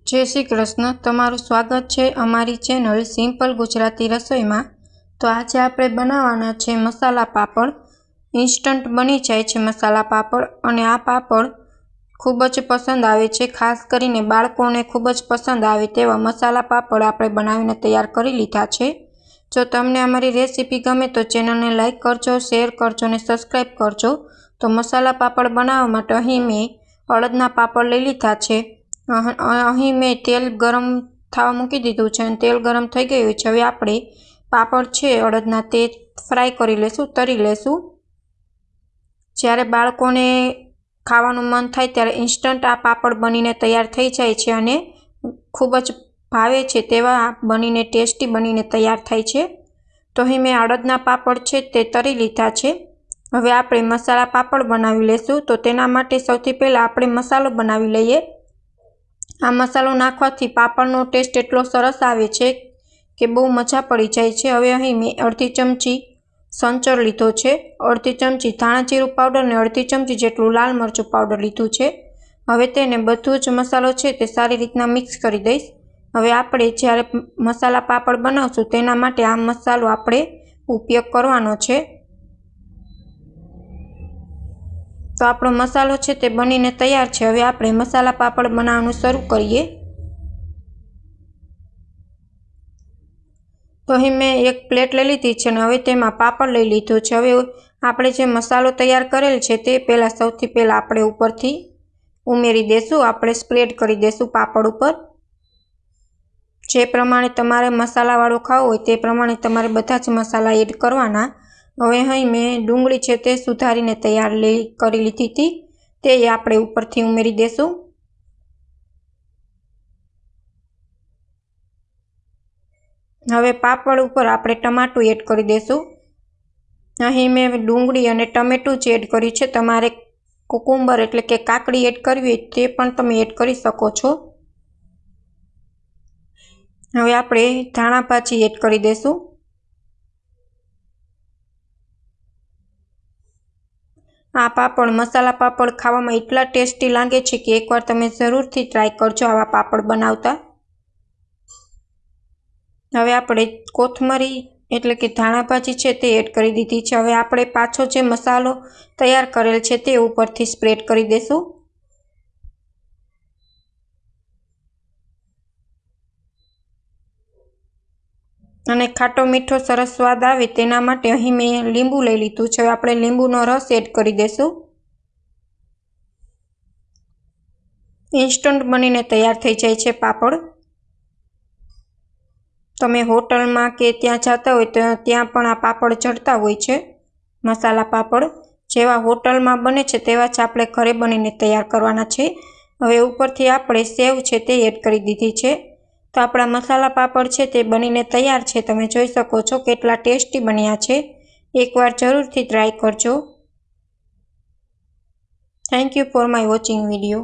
जय श्री कृष्ण। तमारुं स्वागत है अमारी चेनल सिंपल गुजराती रसोई में। तो आज आपणे बनावाना छे मसाला पापड़। इंस्टंट बनी जाए छे मसाला पापड़ अने आ पापड़ खूब ज पसंद आवे छे, खास करीने बाळकोने खूब ज पसंद आवे तेवा मसाला पापड़ आपणे बनावीने तैयार करी लीधा छे। जो तमने अमारी रेसिपी गमे तो चेनल ने लाइक करजो, शेर करजो ने सब्सक्राइब करजो। तो मसाला पापड़ बनाववा माटे अहीं मैं अड़दना पापड़ लई लीधा छे। अहीं मैं तेल गरम थवा मूकी दीधुं छे अने तेल गरम थई गयुं छे। हवे आपणे पापड़ छे अड़दना ते फ्राय करी लेशुं, तरी लेशुं। ज्यारे बाळकोने खावानुं मन थाय त्यारे इंस्टंट आ पापड़ बनीने तैयार थई जाय छे अने खूब ज भावे छे तेवा बनीने टेस्टी बनीने तैयार थाय छे। तो अहीं मैं अड़दना पापड़ छे ते तरी लीधा छे। हवे आपणे मसाला पापड़ बनावी लेशुं। तो तेना माटे सौथी पहेला आपणे मसालो बनावी लईए। आ मसालो नाखवाथी पापड़नो टेस्ट एटलो सरस आवे छे के बहु मजा पड़ी जाय छे। हवे अहीं मैं अर्धी चमची संचर लीधो छे, अर्धी चमची धाणा जीरुं पाउडर ने अर्धी चमची जेटलुं लाल मरचुं पाउडर लीधुं छे। हवे तेने बधुं ज मसालो छे ते सारी रीतना मिक्स करी दईश। हवे आपणे ज्यारे मसाला पापड़ बनावशुं तेना माटे आ मसालो आपणे उपयोग करवानो छे। तो आपणो मसालो छे ते बनीने तैयार छे। हवे आपणे मसाला पापड़ बनाववानुं शरू करीए। तो अहीं मैं एक प्लेट लई लीधी छे अने हवे तेमां पापड़ लई लीधो छे। हवे आपणे जे मसालो तैयार करेल छे ते पहेला सौथी पहेला आपणे उपरथी उमेरी देशुं। आपणे स्प्रेड करी देशुं पापड़ उपर। जे प्रमाणे तमारे मसालावाळुं खावुं होय ते प्रमाणे तमारे बधा ज मसाला एड करवाना। हवे अहीं मैं डूंगળી छे ते सुधारीने तैयार करी लीधी हती ते आपणे उपरथी उमेरी देशुं। हवे पापड़ उपर आपणे टमाटुं एड करी देशुं। अहीं मैं डूंगળી अने टमेटुं ज एड कर्युं छे। तमारे कुकुंबर एटले के काकड़ी एड करवी होय ते पण तमे एड करी शको छो। हवे आपणे धाणा भाजी एड करी देशुं। आ पापड़ मसाला पापड़ खावामां एटला टेस्टी लागे छे के एकवार तमे जरूरथी ट्राय करजो आवा पापड़ बनावता। हवे आपणे कोथमरी एटले के धाणा भाजी छे ते एड करी दीधी छे। हवे आपणे पाछो जे मसालो तैयार करेल छे ते उपरथी स्प्रेड करी देशुं। अने खाटो मीठो सरस स्वाद आवे तेना माटे अहीं मैं લીંબુ लई लीधुं छे। आपणे લીંબુનો रस एड करी देशुं। इंस्टंट बनीने तैयार थई जाय छे पापड़। तमे होटलमां के त्यां जता होय तो त्यां पण आ पापड़ जड़ता होय छे मसाला पापड़। जेवा होटलमां बने छे तेवा ज आपणे घरे बनीने तैयार करवाना छे। हवे उपरथी आपणे सेव छे ते एड करी दीधी छे। तो आपणा मसाला पापड़ छे ते बनीने तैयार छे। तमे जोई शको छो केटला टेस्टी बन्या छे। एकवार जरूरथी ट्राय करजो। Thank you for my watching video.